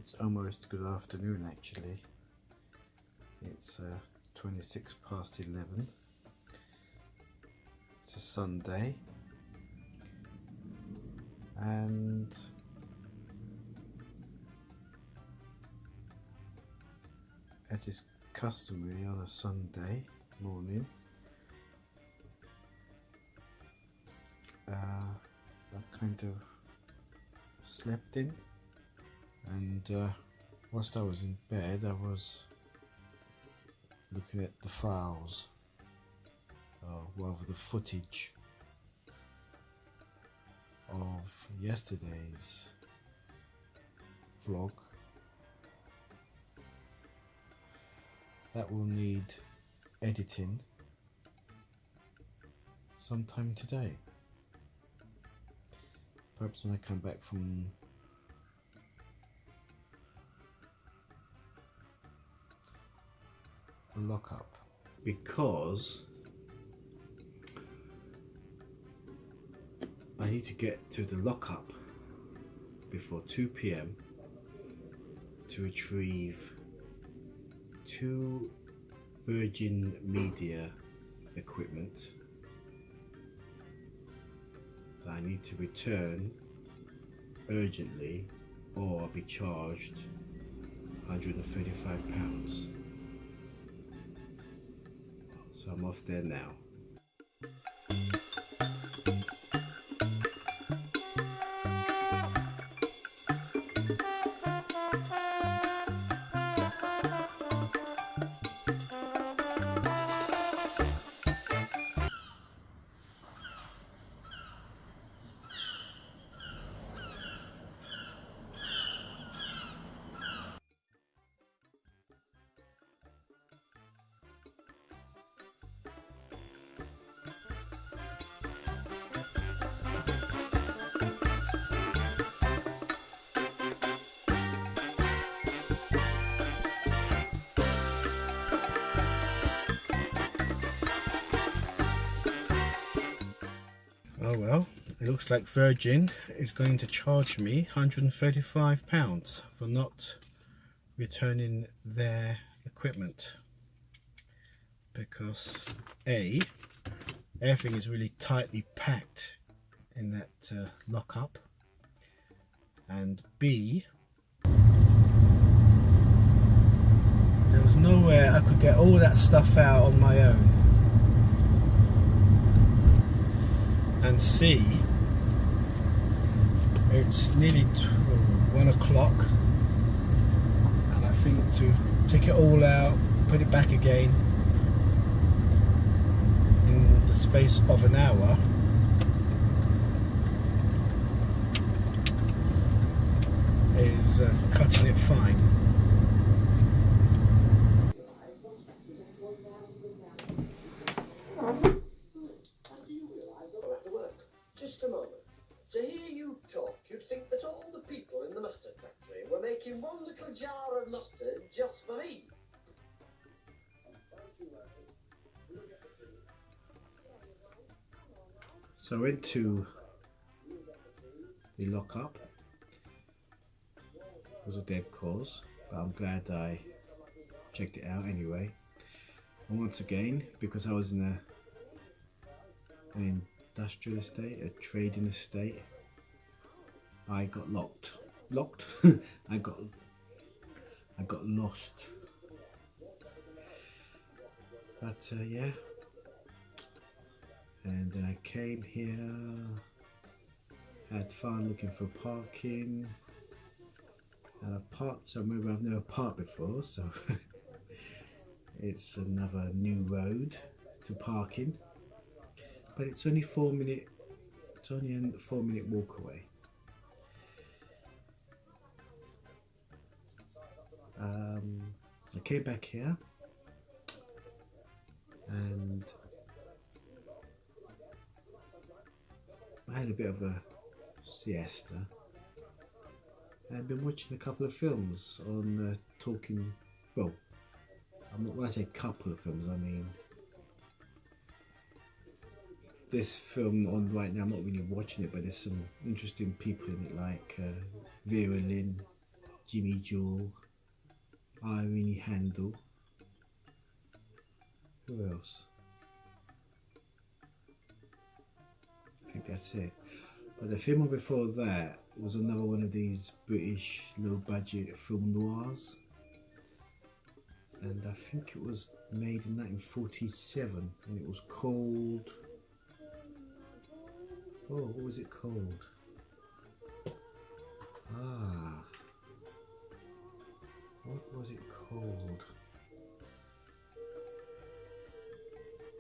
It's almost good afternoon actually. It's 26 past 11. It's a Sunday and as is customary on a Sunday morning, I kind of slept in, and whilst I was in bed I was looking at the files, rather the footage of yesterday's vlog that will need editing sometime today. Perhaps when I come back from the lockup, because I need to get to the lockup before 2 p.m. to retrieve 2 Virgin Media equipment that I need to return urgently, or I'll be charged £135. So I'm off there now. Oh well, it looks like Virgin is going to charge me £135 for not returning their equipment, because A, everything is really tightly packed in that lockup, and B, there was nowhere I could get all that stuff out on my own. And C, it's nearly 1 o'clock, and I think to take it all out, put it back again in the space of an hour is cutting it fine. Just a moment. To hear you talk, you'd think that all the people in the mustard factory were making one little jar of mustard just for me. So I went to the lockup. It was a dead cause, but I'm glad I checked it out anyway. And once again, because I was in an industrial estate, a trading estate, I got locked. I got lost. But yeah, and then I came here, had fun looking for parking, and I've parked somewhere where I've never parked before, so it's another new road to parking. But it's only 4 minute. It's only a 4-minute walk away. I came back here and I had a bit of a siesta. I've been watching a couple of films on talking. Well, when I say couple of films, I mean this film on right now. I'm not really watching it, but there's some interesting people in it, like Vera Lynn, Jimmy Jewel, Irene Handel. Who else? I think that's it. But the film before that was another one of these British low budget film noirs. And I think it was made in 1947 and it was called... Oh, what was it called? What was it called?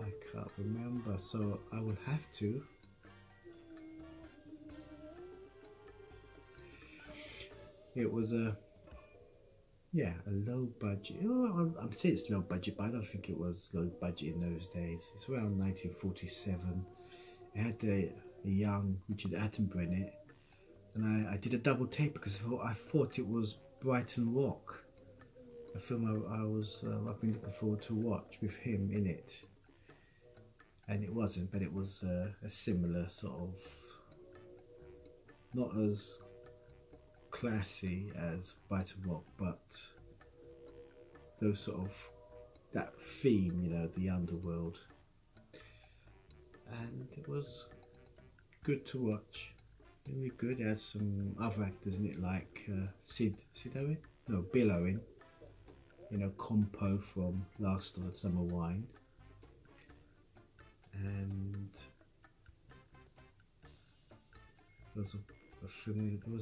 I can't remember, so I will have to. It was a low budget. Oh, I'm saying it's low budget, but I don't think it was low budget in those days. It's around 1947. It had a young Richard Attenborough in it, and I did a double take because I thought it was Brighton Rock, a film I've been looking forward to watch with him in it, and it wasn't, but it was a similar sort of, not as classy as Brighton Rock, but those sort of, that theme, you know, the underworld, and it was good to watch. Really good. It had some other actors in it like Sid Owen? No, Bill Owen. You know, Compo from Last of the Summer Wine. And there was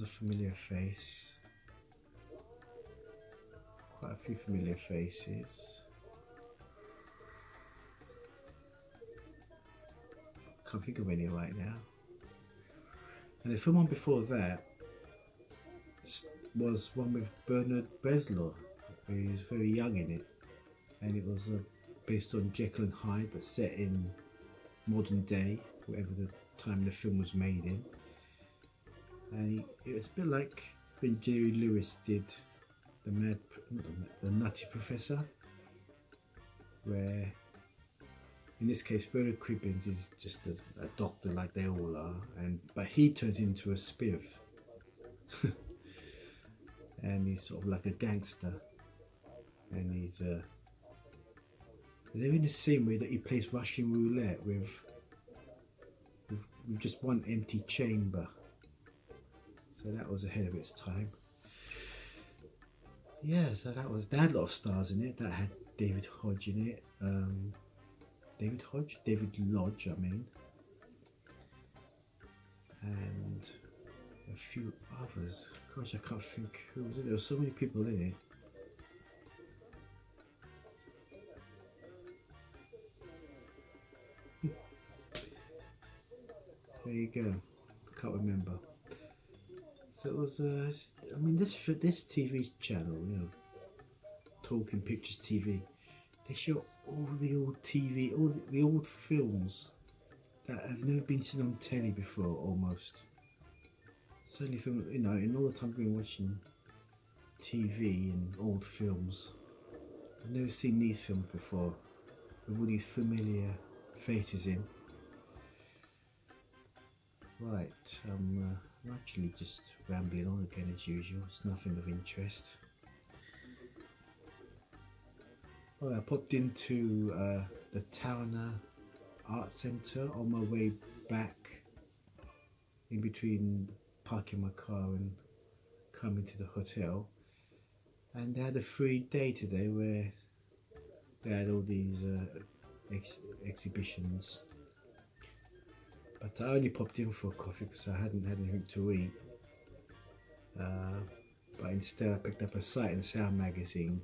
a familiar face. Quite a few familiar faces. Can't think of any right now. And the film on before that was one with Bernard Bresslaw, who was very young in it, and it was based on Jekyll and Hyde, but set in modern day, whatever the time the film was made in. And it was a bit like when Jerry Lewis did the Nutty Professor, where in this case Bernard Cribbins is just a doctor like they all are, but he turns into a spiv. And he's sort of like a gangster, and he's they're in the scene where that he plays Russian roulette with just one empty chamber, so that was ahead of its time. Yeah, so that had a lot of stars in it. That had David Hodge in it. David Lodge, I mean, and a few others. Gosh, I can't think who was it. There were so many people in it. There you go. Can't remember. So it was. I mean, this TV channel, you know, Talking Pictures TV. They show all the old TV, all the old films that have never been seen on telly before, almost. Certainly from, you know, in all the time I've been watching TV and old films, I've never seen these films before, with all these familiar faces in. Right, I'm actually just rambling on again as usual. It's nothing of interest. Well, I popped into the Tauranga Art Centre on my way back, in between parking my car and coming to the hotel, and they had a free day today where they had all these exhibitions, but I only popped in for a coffee because I hadn't had anything to eat, but instead I picked up a Sight and Sound magazine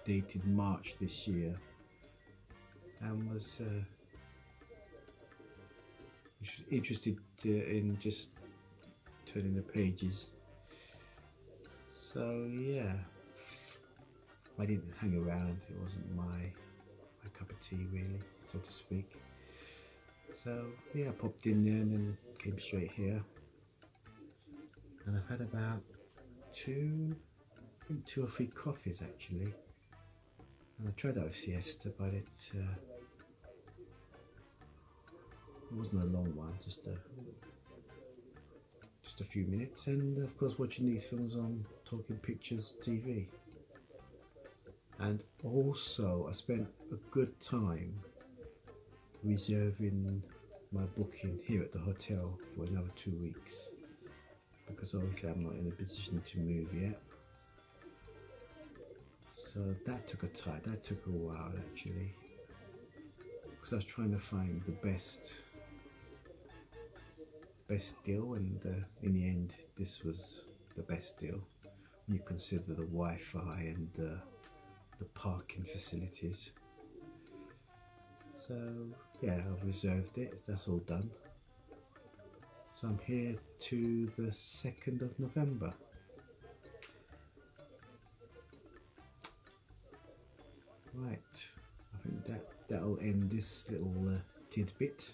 dated March this year, and was interested in just turning the pages. So yeah, I didn't hang around. It wasn't my cup of tea, really, so to speak. So yeah, I popped in there and then came straight here, and I've had about two or three coffees actually. And I tried out a siesta, but it wasn't a long one, just just a few minutes, and of course watching these films on Talking Pictures TV. And also I spent a good time reserving my booking here at the hotel for another 2 weeks, because obviously I'm not in a position to move yet. So that took a while actually, because I was trying to find the best deal, and in the end this was the best deal when you consider the Wi-Fi and the parking facilities. So yeah, I've reserved it, that's all done. So I'm here to the 2nd of November. Right, I think that'll end this little tidbit.